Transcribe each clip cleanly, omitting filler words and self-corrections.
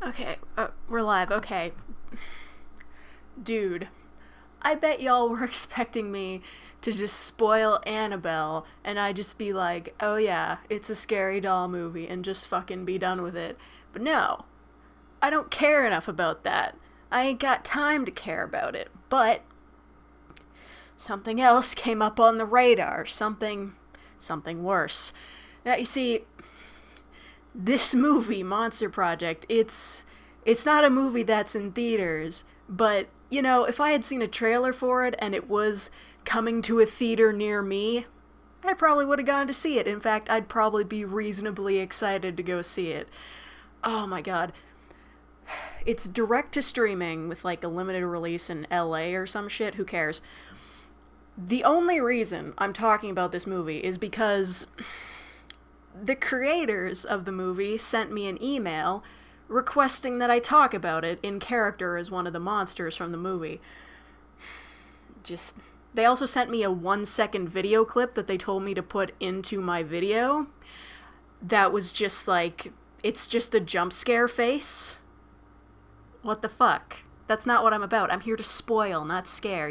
Okay, we're live. Okay. Dude, I bet y'all were expecting me to just spoil Annabelle and I just be like, oh yeah, it's a scary doll movie and just fucking be done with it. But no, I don't care enough about that. I ain't got time to care about it. But something else came up on the radar. Something worse. Now, you see, this movie, Monster Project, it's not a movie that's in theaters, but if I had seen a trailer for it and it was coming to a theater near me, I probably would have gone to see it. In fact, I'd probably be reasonably excited to go see it. Oh my god. It's direct to streaming with like a limited release in LA or some shit, who cares? The only reason I'm talking about this movie is because the creators of the movie sent me an email requesting that I talk about it in character as one of the monsters from the movie. They also sent me a 1-second video clip that they told me to put into my video. That was just like, it's just a jump scare face. What the fuck? That's not what I'm about. I'm here to spoil, not scare,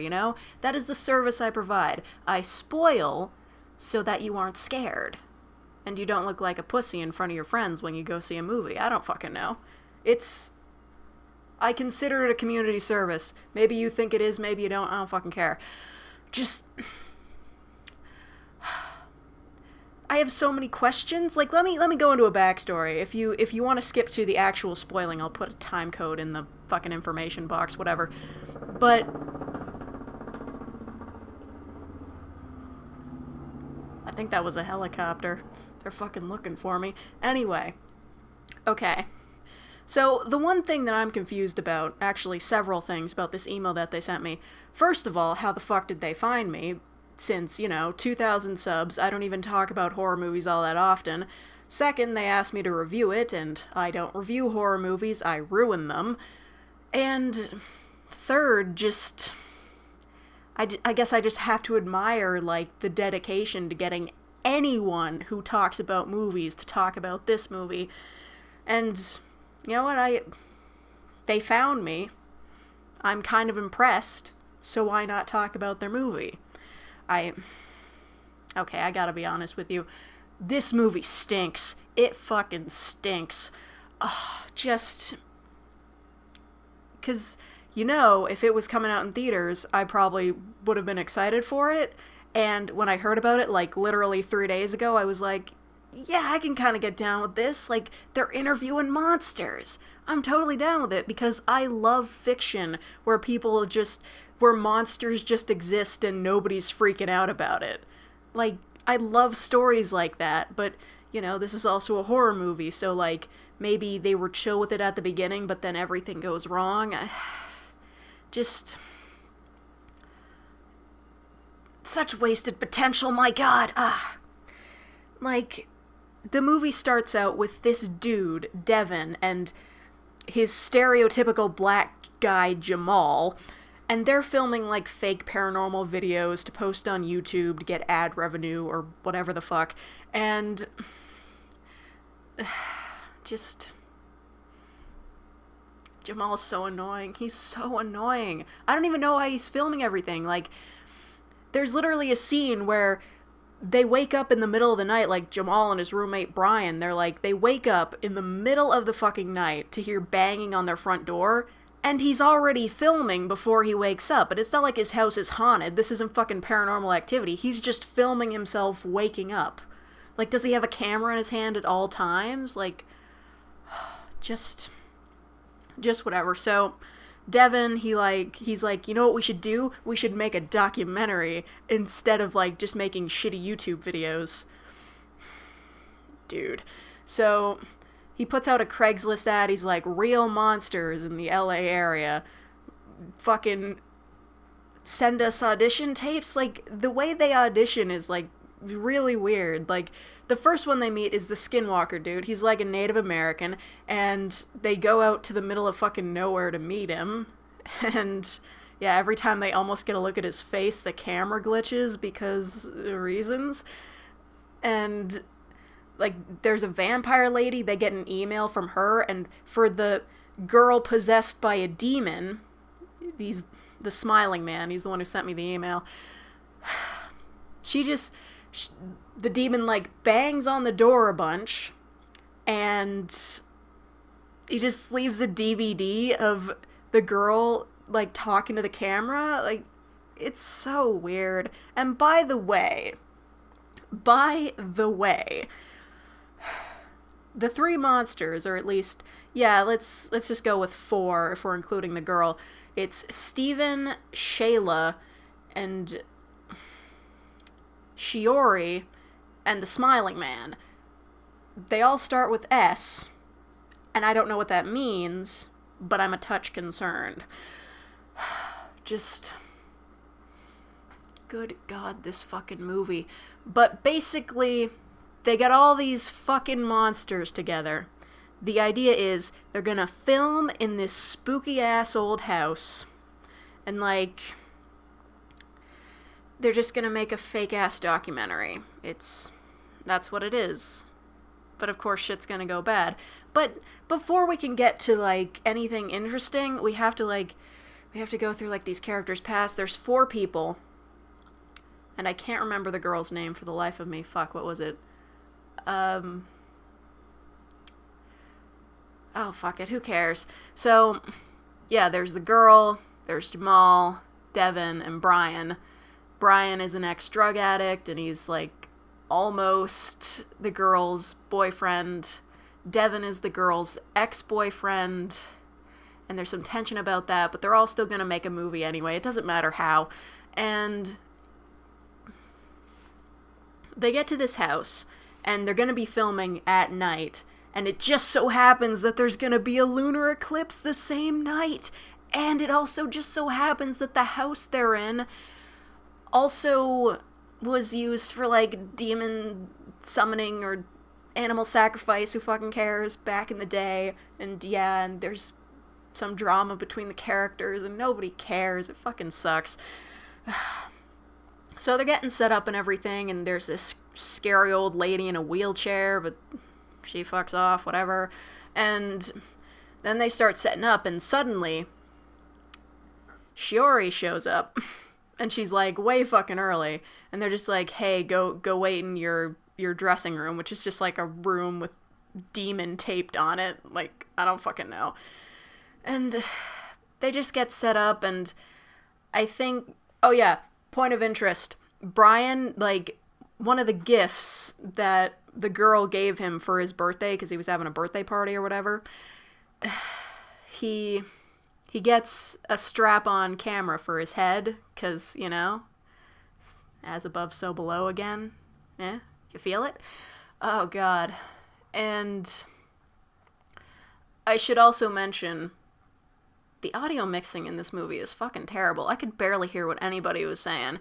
That is the service I provide. I spoil so that you aren't scared. And you don't look like a pussy in front of your friends when you go see a movie. I don't fucking know. I consider it a community service. Maybe you think it is, maybe you don't. I don't fucking care. I have so many questions. Like, let me go into a backstory. If you want to skip to the actual spoiling, I'll put a time code in the fucking information box, whatever. But I think that was a helicopter. They're fucking looking for me. Anyway. Okay. So, the one thing that I'm confused about, actually several things about this email that they sent me. First of all, how the fuck did they find me? Since, 2,000 subs, I don't even talk about horror movies all that often. Second, they asked me to review it, and I don't review horror movies, I ruin them. And third, I guess I just have to admire, like, the dedication to getting anyone who talks about movies to talk about this movie. And, you know what, they found me. I'm kind of impressed, so why not talk about their movie? Okay, I gotta be honest with you. This movie stinks. It fucking stinks. Just... 'cause, if it was coming out in theaters, I probably would have been excited for it. And when I heard about it, like, literally 3 days ago, I was like, yeah, I can kind of get down with this. Like, they're interviewing monsters. I'm totally down with it because I love fiction where where monsters just exist and nobody's freaking out about it. Like, I love stories like that, but, this is also a horror movie, so, like, maybe they were chill with it at the beginning, but then everything goes wrong. Such wasted potential, my god! Like, the movie starts out with this dude, Devin, and his stereotypical black guy, Jamal, and they're filming, like, fake paranormal videos to post on YouTube to get ad revenue or whatever the fuck, and... Jamal's so annoying. He's so annoying. I don't even know why he's filming everything. Like, there's literally a scene where they wake up in the middle of the night, like Jamal and his roommate Brian, they wake up in the middle of the fucking night to hear banging on their front door, and he's already filming before he wakes up. But it's not like his house is haunted. This isn't fucking Paranormal Activity. He's just filming himself waking up. Like, does he have a camera in his hand at all times? Like, just whatever. So, Devin, he's like, you know what we should do? We should make a documentary instead of, like, just making shitty YouTube videos. Dude. So, he puts out a Craigslist ad. He's like, real monsters in the LA area. Fucking send us audition tapes. Like, the way they audition is, like, really weird. Like, the first one they meet is the Skinwalker dude. He's like a Native American, and they go out to the middle of fucking nowhere to meet him. And yeah, every time they almost get a look at his face, the camera glitches because reasons. And like, there's a vampire lady. They get an email from her, and for the girl possessed by a demon. The smiling man, he's the one who sent me the email. The demon, like, bangs on the door a bunch, and he just leaves a DVD of the girl, like, talking to the camera. Like, it's so weird. And by the way, the three monsters, or at least, yeah, let's just go with four if we're including the girl. It's Steven, Shayla, and Shiori, and the Smiling Man. They all start with S, and I don't know what that means, but I'm a touch concerned. Just, good God, this fucking movie. But basically, they got all these fucking monsters together. The idea is they're gonna film in this spooky-ass old house, and, like, they're just gonna make a fake-ass documentary. That's what it is. But of course shit's gonna go bad. But before we can get to, like, anything interesting, we have to go through, like, these characters' past. There's 4 people, and I can't remember the girl's name for the life of me. Fuck, what was it? Oh, fuck it, who cares? So, yeah, there's the girl, there's Jamal, Devin, and Brian. Brian is an ex-drug addict, and he's, like, almost the girl's boyfriend. Devin is the girl's ex-boyfriend, and there's some tension about that, but they're all still gonna make a movie anyway. It doesn't matter how. And they get to this house, and they're gonna be filming at night, and it just so happens that there's gonna be a lunar eclipse the same night, and it also just so happens that the house they're in also was used for, like, demon summoning or animal sacrifice, who fucking cares, back in the day. And yeah, and there's some drama between the characters, and nobody cares. It fucking sucks. So they're getting set up and everything, and there's this scary old lady in a wheelchair, but she fucks off, whatever. And then they start setting up, and suddenly Shiori shows up, and she's, like, way fucking early, and they're just like, hey, go wait in your dressing room, which is just, like, a room with demon taped on it. Like, I don't fucking know. And they just get set up, and I think, oh yeah, point of interest, Brian, like, one of the gifts that the girl gave him for his birthday, because he was having a birthday party or whatever, he gets a strap-on camera for his head, because, you know, as above, so below again. Yeah, you feel it? Oh, God. And I should also mention, the audio mixing in this movie is fucking terrible. I could barely hear what anybody was saying,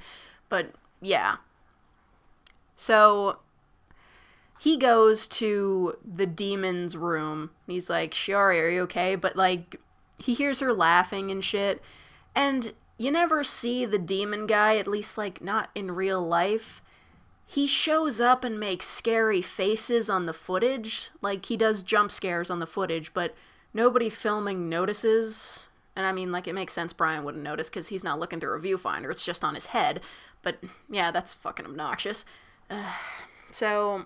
but yeah. So he goes to the demon's room. He's like, Shiori, are you okay? But, like, he hears her laughing and shit. And you never see the demon guy, at least, like, not in real life. He shows up and makes scary faces on the footage. Like, he does jump scares on the footage, but nobody filming notices. And I mean, like, it makes sense Brian wouldn't notice, because he's not looking through a viewfinder. It's just on his head. But, yeah, that's fucking obnoxious. So,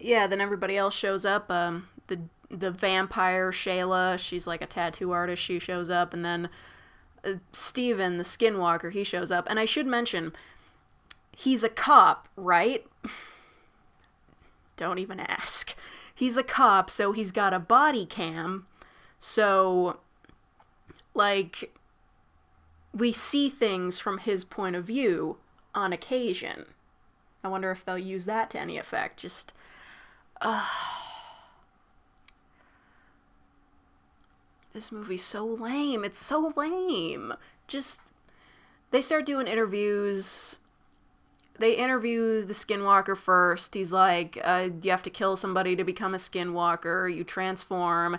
yeah, then everybody else shows up. The vampire, Shayla, she's like a tattoo artist, she shows up. And then Steven, the skinwalker, he shows up. And I should mention, he's a cop, right? Don't even ask. He's a cop, so he's got a body cam. So, like, we see things from his point of view on occasion. I wonder if they'll use that to any effect. Just, this movie's so lame. It's so lame. Just, they start doing interviews. They interview the skinwalker first. He's like, you have to kill somebody to become a skinwalker. You transform,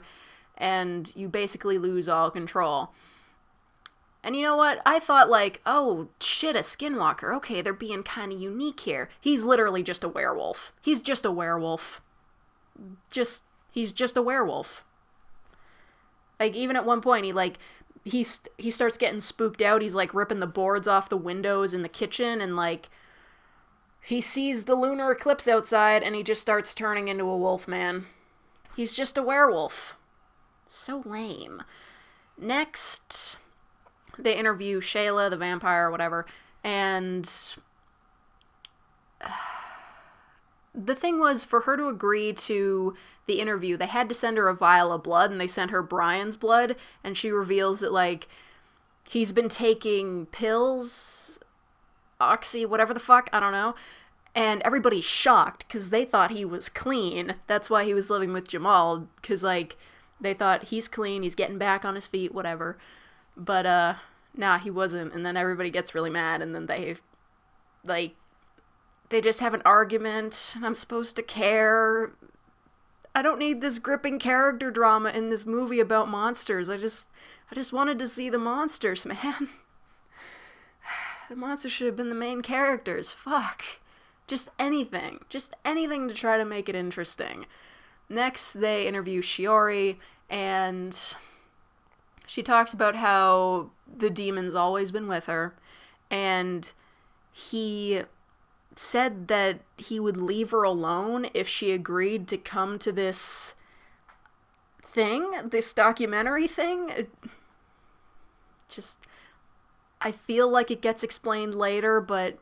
and you basically lose all control. And you know what? I thought, like, oh, shit, a skinwalker. Okay, they're being kind of unique here. He's literally just a werewolf. He's just a werewolf. Just He's just a werewolf. Like, even at one point, he starts getting spooked out. He's, like, ripping the boards off the windows in the kitchen, and, like, he sees the lunar eclipse outside, and he just starts turning into a wolf man. He's just a werewolf. So lame. Next, they interview Shayla, the vampire, or whatever, and the thing was, for her to agree to the interview, they had to send her a vial of blood, and they sent her Brian's blood, and she reveals that, like, he's been taking pills, oxy, whatever the fuck, I don't know, and everybody's shocked, because they thought he was clean. That's why he was living with Jamal, because, like, they thought he's clean, he's getting back on his feet, whatever, but, nah, he wasn't, and then everybody gets really mad, and then they just have an argument, and I'm supposed to care. I don't need this gripping character drama in this movie about monsters. I just wanted to see the monsters, man. The monsters should have been the main characters. Fuck. Just anything to try to make it interesting. Next, they interview Shiori, and she talks about how the demon's always been with her, and he said that he would leave her alone if she agreed to come to this documentary thing. I feel like it gets explained later, but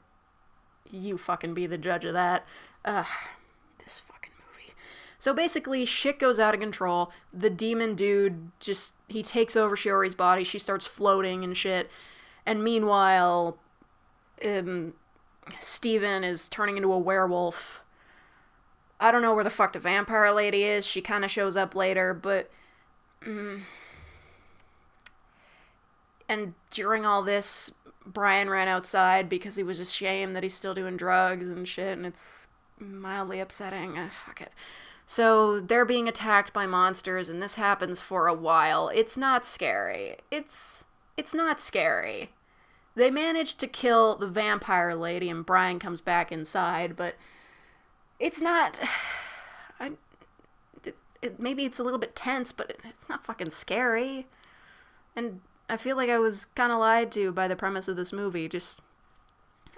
you fucking be the judge of that. This fucking movie. So basically, shit goes out of control. The demon dude he takes over Shiori's body. She starts floating and shit. And meanwhile, Steven is turning into a werewolf. I don't know where the fuck the vampire lady is. She kind of shows up later, but... And during all this, Brian ran outside because he was ashamed that he's still doing drugs and shit, and it's mildly upsetting. Fuck it. So, they're being attacked by monsters, and this happens for a while. It's not scary. It's not scary. They manage to kill the vampire lady, and Brian comes back inside, but it's not... maybe it's a little bit tense, but it's not fucking scary. And I feel like I was kind of lied to by the premise of this movie.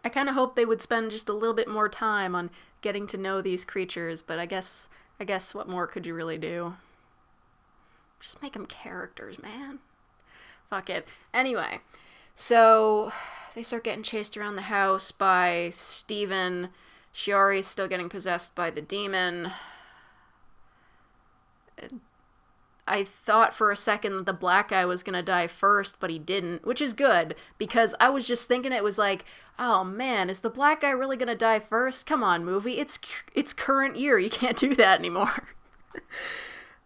I kind of hoped they would spend just a little bit more time on getting to know these creatures, but I guess what more could you really do? Just make them characters, man. Fuck it. Anyway... So, they start getting chased around the house by Steven. Shiori's still getting possessed by the demon. I thought for a second that the black guy was gonna die first, but he didn't, which is good, because I was just thinking it was like, oh man, is the black guy really gonna die first? Come on, movie, it's current year, you can't do that anymore.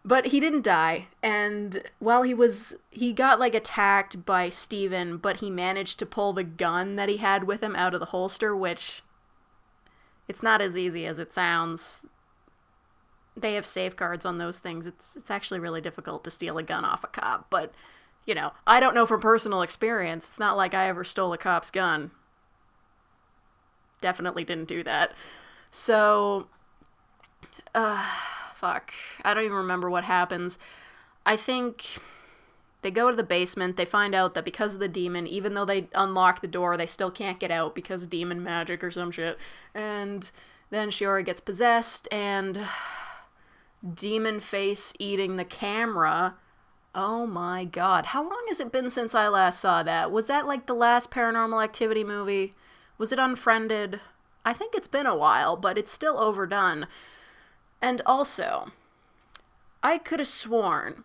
But he didn't die, and while he got, like, attacked by Steven, but he managed to pull the gun that he had with him out of the holster, which, it's not as easy as it sounds. They have safeguards on those things. It's actually really difficult to steal a gun off a cop, but, you know, I don't know from personal experience. It's not like I ever stole a cop's gun. Definitely didn't do that. So, fuck. I don't even remember what happens. I think they go to the basement. They find out that because of the demon, even though they unlock the door, they still can't get out because demon magic or some shit. And then Shiori gets possessed, and demon face eating the camera. Oh my god. How long has it been since I last saw that? Was that like the last Paranormal Activity movie? Was it Unfriended? I think it's been a while, but it's still overdone. And also, I could have sworn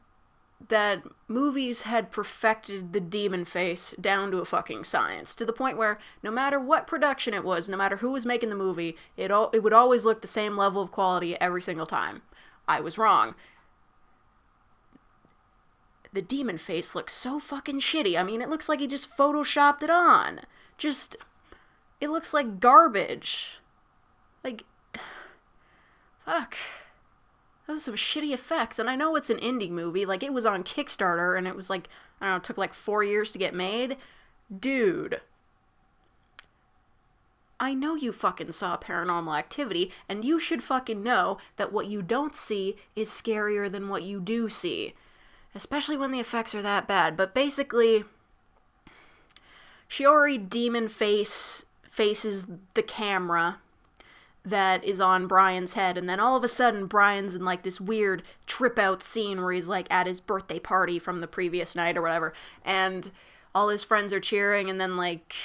that movies had perfected the demon face down to a fucking science, to the point where no matter what production it was, no matter who was making the movie, it would always look the same level of quality every single time. I was wrong. The demon face looks so fucking shitty. I mean, it looks like he just photoshopped it on. It looks like garbage. Like... Fuck. Those are some shitty effects, and I know it's an indie movie, like, it was on Kickstarter, and it was like, I don't know, it took like 4 years to get made. Dude. I know you fucking saw Paranormal Activity, and you should fucking know that what you don't see is scarier than what you do see. Especially when the effects are that bad. But basically, Shiori Demon faces the camera that is on Brian's head, and then all of a sudden Brian's in like this weird trip out scene where he's like at his birthday party from the previous night or whatever, and all his friends are cheering, and then like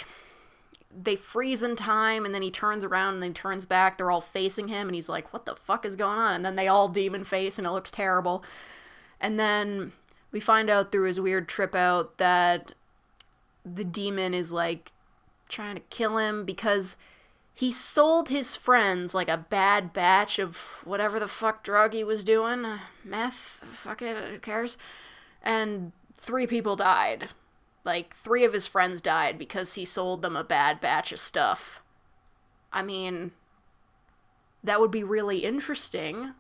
they freeze in time, and then he turns around and then turns back, they're all facing him, and he's like, what the fuck is going on? And then they all demon face, and it looks terrible. And then we find out through his weird trip out that the demon is like trying to kill him because he sold his friends like a bad batch of whatever the fuck drug he was doing. Meth? Fuck it, who cares? And 3 people died. Like, 3 of his friends died because he sold them a bad batch of stuff. I mean, that would be really interesting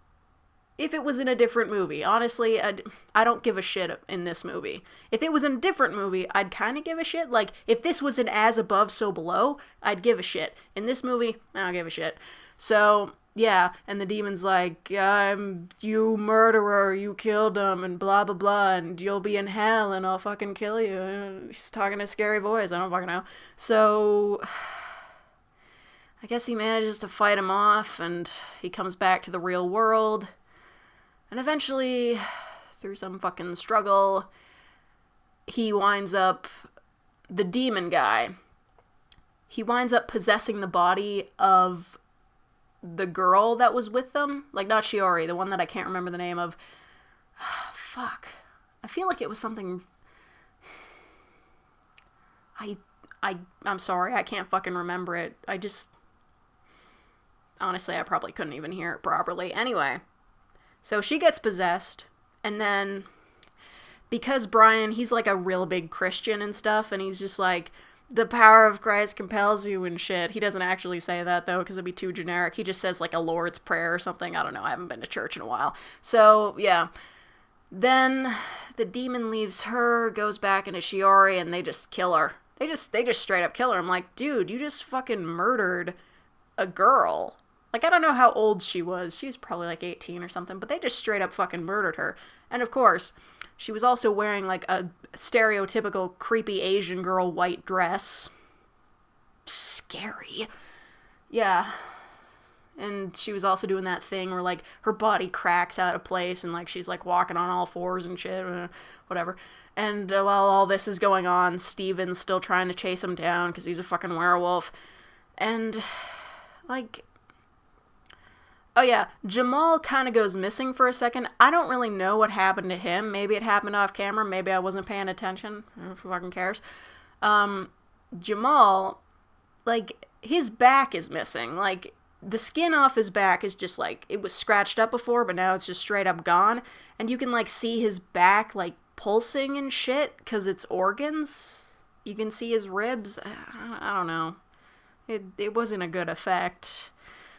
if it was in a different movie. Honestly, I don't give a shit in this movie. If it was in a different movie, I'd kind of give a shit. Like, if this was an As Above, So Below, I'd give a shit. In this movie, I don't give a shit. So, yeah, and the demon's like, I'm you murderer, you killed him, and blah blah blah, and you'll be in hell, and I'll fucking kill you. And he's talking in a scary voice, I don't fucking know. So, I guess he manages to fight him off, and he comes back to the real world. And eventually, through some fucking struggle, he winds up, the demon guy, he winds up possessing the body of the girl that was with them. Like, not Shiori, the one that I can't remember the name of. Fuck. I feel like it was something... I'm sorry, I can't fucking remember it. Honestly, I probably couldn't even hear it properly. Anyway. So she gets possessed, and then, because Brian, he's like a real big Christian and stuff, and he's just like, the power of Christ compels you and shit. He doesn't actually say that, though, because it'd be too generic. He just says, like, a Lord's Prayer or something. I don't know, I haven't been to church in a while. So, yeah. Then, the demon leaves her, goes back into Shiori, and they just kill her. They just straight up kill her. I'm like, dude, you just fucking murdered a girl. Like, I don't know how old she was. She was probably like 18 or something, but they just straight up fucking murdered her. And of course, she was also wearing like a stereotypical creepy Asian girl white dress. Scary. Yeah. And she was also doing that thing where like her body cracks out of place and like she's like walking on all 4s and shit, whatever. And while all this is going on, Steven's still trying to chase him down because he's a fucking werewolf. And like... Oh yeah, Jamal kind of goes missing for a second. I don't really know what happened to him. Maybe it happened off camera. Maybe I wasn't paying attention. Who fucking cares? Jamal, like, his back is missing. Like, the skin off his back is just like, it was scratched up before, but now it's just straight up gone. And you can, like, see his back, like, pulsing and shit, because it's organs. You can see his ribs. I don't know. It wasn't a good effect.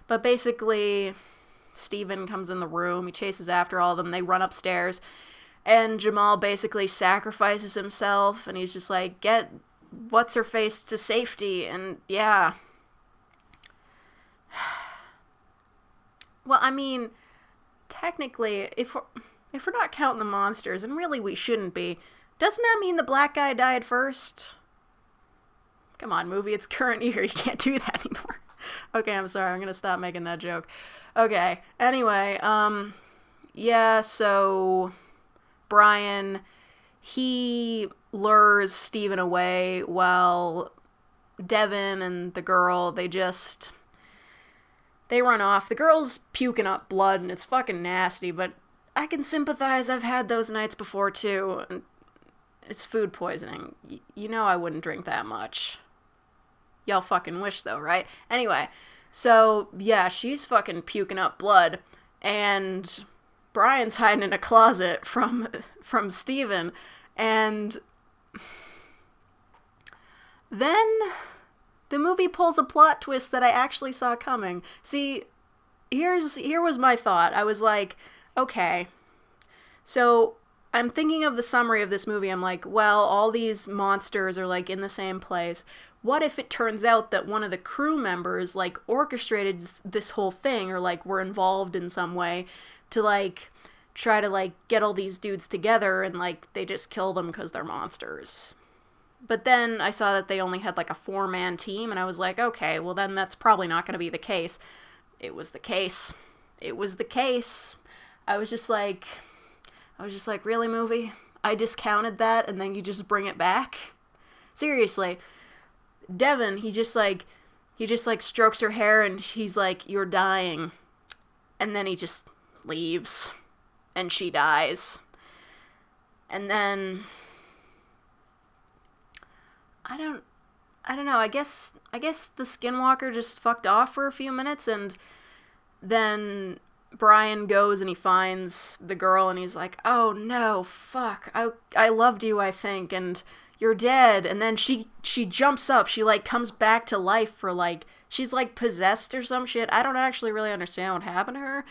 But basically, Steven comes in the room, he chases after all of them, they run upstairs, and Jamal basically sacrifices himself, and he's just like, get what's-her-face to safety, and yeah. Well, I mean, technically, if we're not counting the monsters, and really we shouldn't be, doesn't that mean the black guy died first? Come on, movie, it's current year, you can't do that anymore. Okay, I'm sorry, I'm gonna stop making that joke. Okay, anyway, yeah, so Brian, he lures Steven away while Devin and the girl, they run off. The girl's puking up blood and it's fucking nasty, but I can sympathize. I've had those nights before too. And it's food poisoning. You know I wouldn't drink that much. Y'all fucking wish though, right? Anyway, so yeah, she's fucking puking up blood, and Brian's hiding in a closet from Steven, and then the movie pulls a plot twist that I actually saw coming. See, here was my thought. I was like, okay, so I'm thinking of the summary of this movie. I'm like, well, all these monsters are like in the same place. what if it turns out that one of the crew members, like, orchestrated this whole thing, or, like, were involved in some way to, like, try to, like, get all these dudes together, and, like, they just kill them because they're monsters. But then I saw that they only had, like, a 4-man team, and I was like, okay, well, then that's probably not going to be the case. It was the case. It was the case. I was just like, really, movie? I discounted that, and then you just bring it back? Seriously. Devin, he just strokes her hair, and he's like, you're dying. And then he just leaves. And she dies. And then... I don't know, I guess the Skinwalker just fucked off for a few minutes, and then Brian goes and he finds the girl, and he's like, oh no, fuck, I loved you, I think, and you're dead. And then she jumps up, she, like, comes back to life for, like, she's, like, possessed or some shit. I don't actually really understand what happened to her.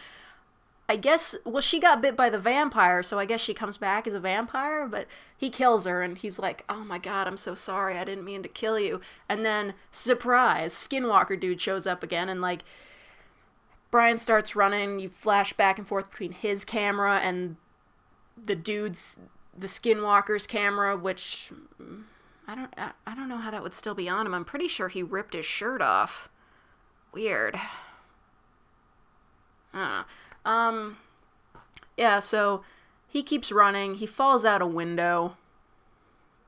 I guess, well, she got bit by the vampire, so I guess she comes back as a vampire, but he kills her, and he's like, oh my god, I'm so sorry, I didn't mean to kill you. And then, surprise, Skinwalker dude shows up again, and, like, Brian starts running, you flash back and forth between his camera and the Skinwalker's camera, which, I don't know how that would still be on him. I'm pretty sure he ripped his shirt off. Weird. I don't know. Yeah, so he keeps running, he falls out a window,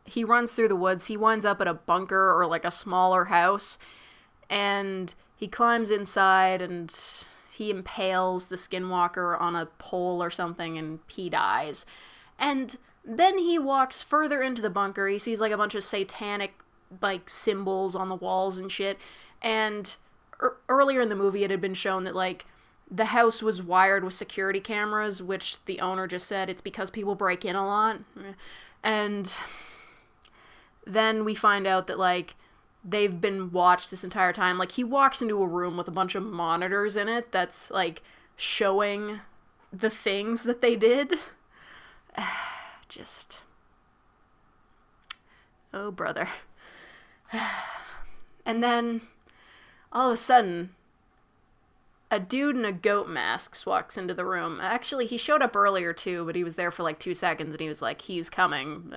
he runs through the woods, he winds up at a bunker or, like, a smaller house, and he climbs inside, and he impales the Skinwalker on a pole or something, and he dies. And then he walks further into the bunker, he sees, like, a bunch of satanic, like, symbols on the walls and shit, and earlier in the movie it had been shown that, like, the house was wired with security cameras, which the owner just said it's because people break in a lot. And then we find out that, like, they've been watched this entire time. Like, he walks into a room with a bunch of monitors in it that's, like, showing the things that they did. Just... oh, brother. And then, all of a sudden... a dude in a goat mask walks into the room. Actually, he showed up earlier, too, but he was there for, like, 2 seconds, and he was like, he's coming.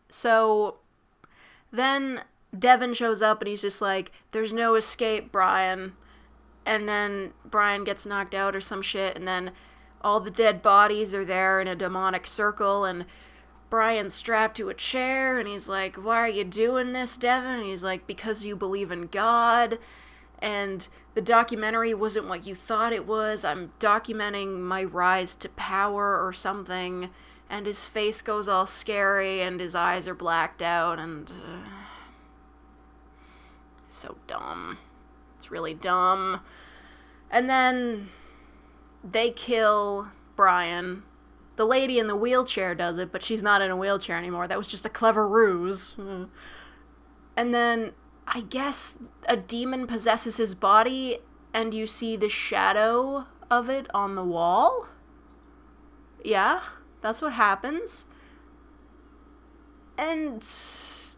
So, then Devin shows up, and he's just like, there's no escape, Brian. And then Brian gets knocked out or some shit, and then all the dead bodies are there in a demonic circle, and Brian's strapped to a chair, and he's like, why are you doing this, Devin? And he's like, because you believe in God, and the documentary wasn't what you thought it was. I'm documenting my rise to power or something. And his face goes all scary, and his eyes are blacked out, and... it's so dumb. It's really dumb. And then they kill Brian. The lady in the wheelchair does it, but she's not in a wheelchair anymore. That was just a clever ruse. And then, I guess, a demon possesses his body, and you see the shadow of it on the wall? Yeah, that's what happens. And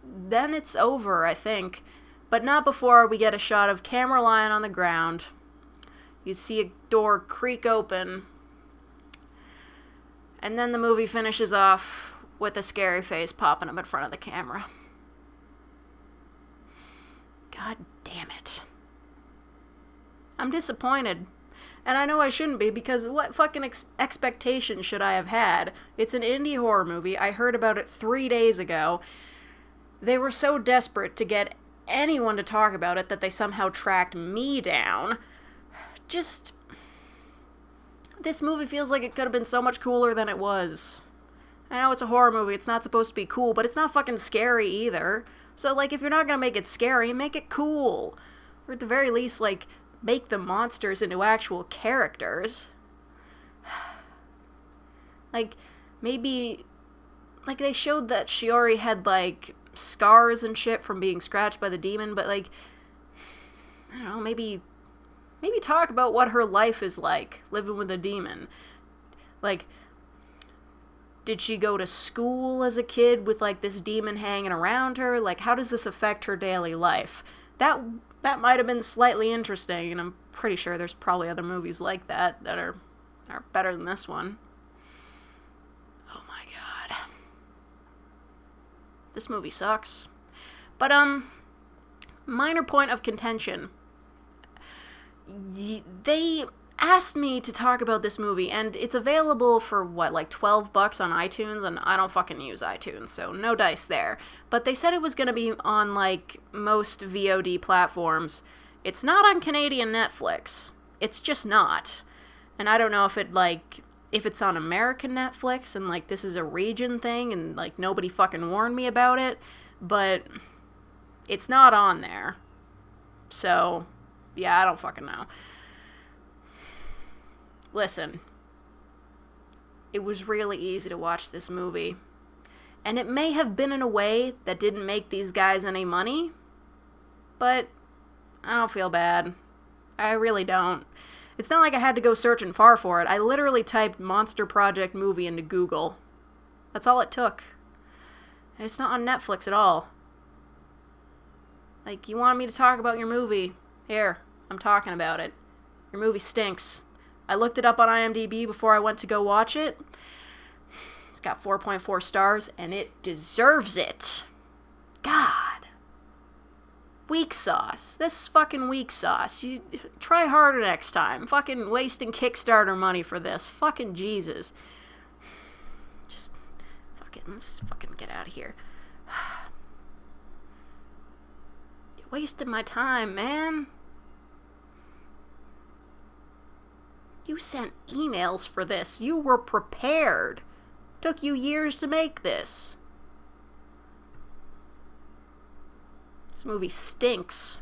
then it's over, I think. But not before we get a shot of camera lying on the ground. You see a door creak open. And then the movie finishes off with a scary face popping up in front of the camera. God damn it. I'm disappointed. And I know I shouldn't be, because what fucking expectations should I have had? It's an indie horror movie. I heard about it 3 days ago. They were so desperate to get anyone to talk about it that they somehow tracked me down. Just... this movie feels like it could have been so much cooler than it was. I know it's a horror movie, it's not supposed to be cool, but it's not fucking scary either. So, like, if you're not gonna make it scary, make it cool. Or at the very least, like, make the monsters into actual characters. Like, maybe... like, they showed that Shiori had, like, scars and shit from being scratched by the demon, but, like... I don't know, maybe talk about what her life is like, living with a demon. Like, Did she go to school as a kid with, like, this demon hanging around her? Like, how does this affect her daily life? That might have been slightly interesting, and I'm pretty sure there's probably other movies like that are better than this one. Oh my god. This movie sucks. But, minor point of contention. They asked me to talk about this movie, and it's available for, what, like $12 on iTunes, and I don't fucking use iTunes, so no dice there. But they said it was gonna be on, like, most VOD platforms. It's not on Canadian Netflix. It's just not. And I don't know if if it's on American Netflix, and, like, this is a region thing, and, like, nobody fucking warned me about it, but it's not on there. So, yeah, I don't fucking know. Listen, it was really easy to watch this movie. And it may have been in a way that didn't make these guys any money, but I don't feel bad. I really don't. It's not like I had to go searching far for it. I literally typed Monster Project movie into Google. That's all it took. And it's not on Netflix at all. Like, you wanted me to talk about your movie. Here, I'm talking about it. Your movie stinks. I looked it up on IMDb before I went to go watch it. It's got 4.4 stars, and it deserves it. God. Weak sauce. This is fucking weak sauce. You try harder next time. Fucking wasting Kickstarter money for this. Fucking Jesus. Just let's fucking get out of here. You're wasting my time, man. You sent emails for this. You were prepared. Took you years to make this. This movie stinks.